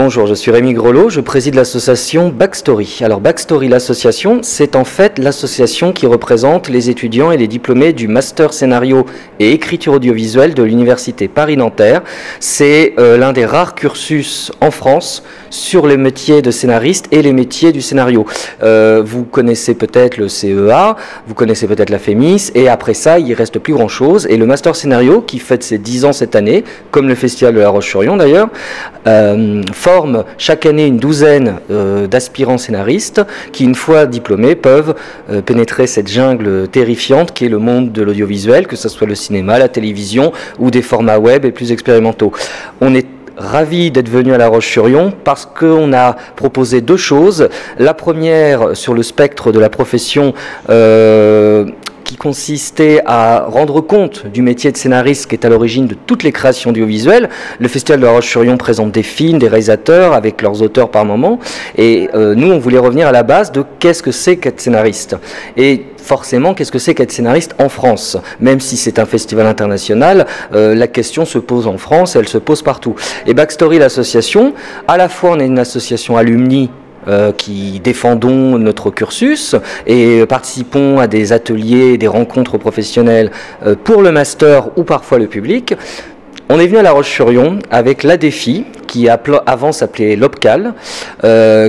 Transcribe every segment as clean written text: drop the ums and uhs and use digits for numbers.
Bonjour, je suis Rémi Grelot, je préside l'association Backstory. Alors Backstory, l'association, c'est en fait l'association qui représente les étudiants et les diplômés du Master Scénario et Écriture Audiovisuelle de l'Université Paris-Nanterre. C'est l'un des rares cursus en France sur les métiers de scénariste et les métiers du scénario. Vous connaissez peut-être le CEA, vous connaissez peut-être la FEMIS, et après ça, il ne reste plus grand-chose. Et le Master Scénario, qui fête ses 10 ans cette année, comme le Festival de La Roche-sur-Yon d'ailleurs, forme chaque année une douzaine d'aspirants scénaristes qui, une fois diplômés, peuvent pénétrer cette jungle terrifiante qui est le monde de l'audiovisuel, que ce soit le cinéma, la télévision ou des formats web et plus expérimentaux. On est ravi d'être venu à La Roche-sur-Yon parce qu'on a proposé deux choses. La première, sur le spectre de la profession, qui consistait à rendre compte du métier de scénariste qui est à l'origine de toutes les créations audiovisuelles. Le Festival de La Roche-sur-Yon présente des films, des réalisateurs avec leurs auteurs par moment, et nous on voulait revenir à la base de qu'est-ce que c'est qu'être scénariste. Et forcément, qu'est-ce que c'est qu'être scénariste en France? Même si c'est un festival international, la question se pose en France, elle se pose partout. Et Backstory, l'association, à la fois on est une association alumni qui défendons notre cursus et participons à des ateliers, des rencontres professionnelles pour le master ou parfois le public. On est venu à La Roche-sur-Yon avec l'ADEFI, qui avant s'appelait l'OPCAL,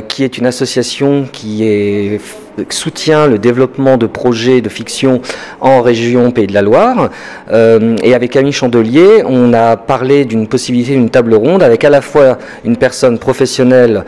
qui est une association qui soutient le développement de projets de fiction en région Pays de la Loire. Et avec Camille Chandelier, on a parlé d'une possibilité d'une table ronde avec à la fois une personne professionnelle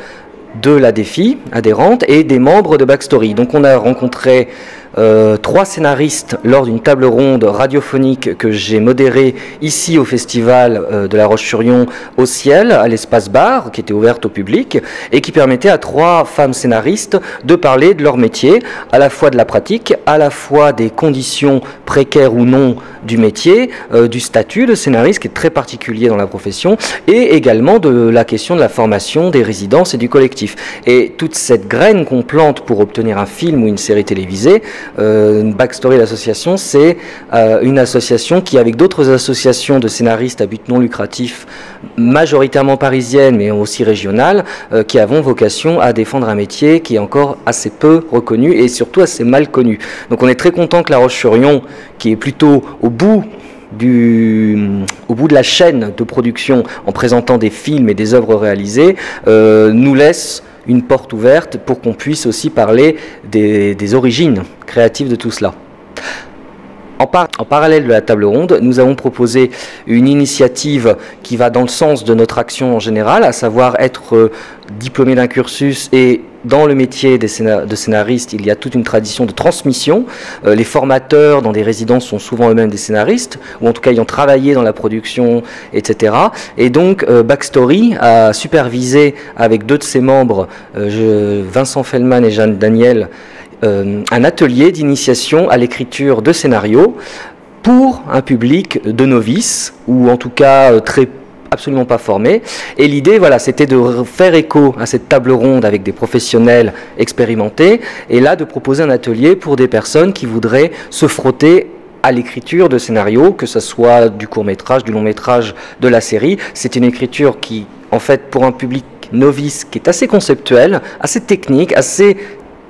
de l'ADEFI, adhérente, et des membres de Backstory. Donc on a rencontré 3 scénaristes lors d'une table ronde radiophonique que j'ai modérée ici au festival de La Roche-sur-Yon au Ciel, à l'espace bar, qui était ouverte au public, et qui permettait à 3 femmes scénaristes de parler de leur métier, à la fois de la pratique, à la fois des conditions précaires ou non du métier, du statut de scénariste qui est très particulier dans la profession, et également de la question de la formation, des résidences et du collectif. Et toute cette graine qu'on plante pour obtenir un film ou une série télévisée, Backstory, l'association, c'est une association qui, avec d'autres associations de scénaristes à but non lucratif, majoritairement parisiennes mais aussi régionales, qui avons vocation à défendre un métier qui est encore assez peu reconnu et surtout assez mal connu. Donc on est très content que La Roche-sur-Yon, qui est plutôt au bout de la chaîne de production en présentant des films et des œuvres réalisées, nous laisse une porte ouverte pour qu'on puisse aussi parler des origines créatives de tout cela. En parallèle de la table ronde, nous avons proposé une initiative qui va dans le sens de notre action en général, à savoir être diplômé d'un cursus, et dans le métier de scénariste, il y a toute une tradition de transmission. Les formateurs dans des résidences sont souvent eux-mêmes des scénaristes, ou en tout cas ayant travaillé dans la production, etc. Et donc Backstory a supervisé avec 2 de ses membres, Vincent Fellman et Jeanne Daniel, un atelier d'initiation à l'écriture de scénarios pour un public de novices, ou en tout cas absolument pas formés. Et l'idée, voilà, c'était de faire écho à cette table ronde avec des professionnels expérimentés, et là de proposer un atelier pour des personnes qui voudraient se frotter à l'écriture de scénarios, que ce soit du court-métrage, du long-métrage, de la série. C'est une écriture qui, en fait, pour un public novice, qui est assez conceptuelle, assez technique, assez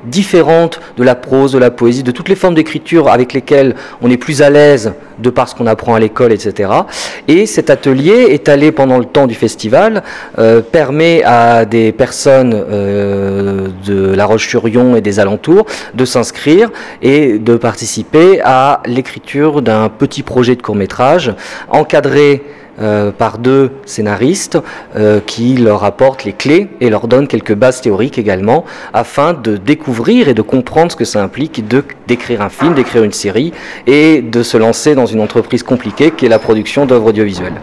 différente de la prose, de la poésie, de toutes les formes d'écriture avec lesquelles on est plus à l'aise de par ce qu'on apprend à l'école, etc. Et cet atelier, étalé pendant le temps du festival, permet à des personnes de La Roche-sur-Yon et des alentours de s'inscrire et de participer à l'écriture d'un petit projet de court-métrage encadré par 2 scénaristes qui leur apportent les clés et leur donnent quelques bases théoriques également, afin de découvrir et de comprendre ce que ça implique d'écrire un film, d'écrire une série et de se lancer dans une entreprise compliquée qui est la production d'œuvres audiovisuelles.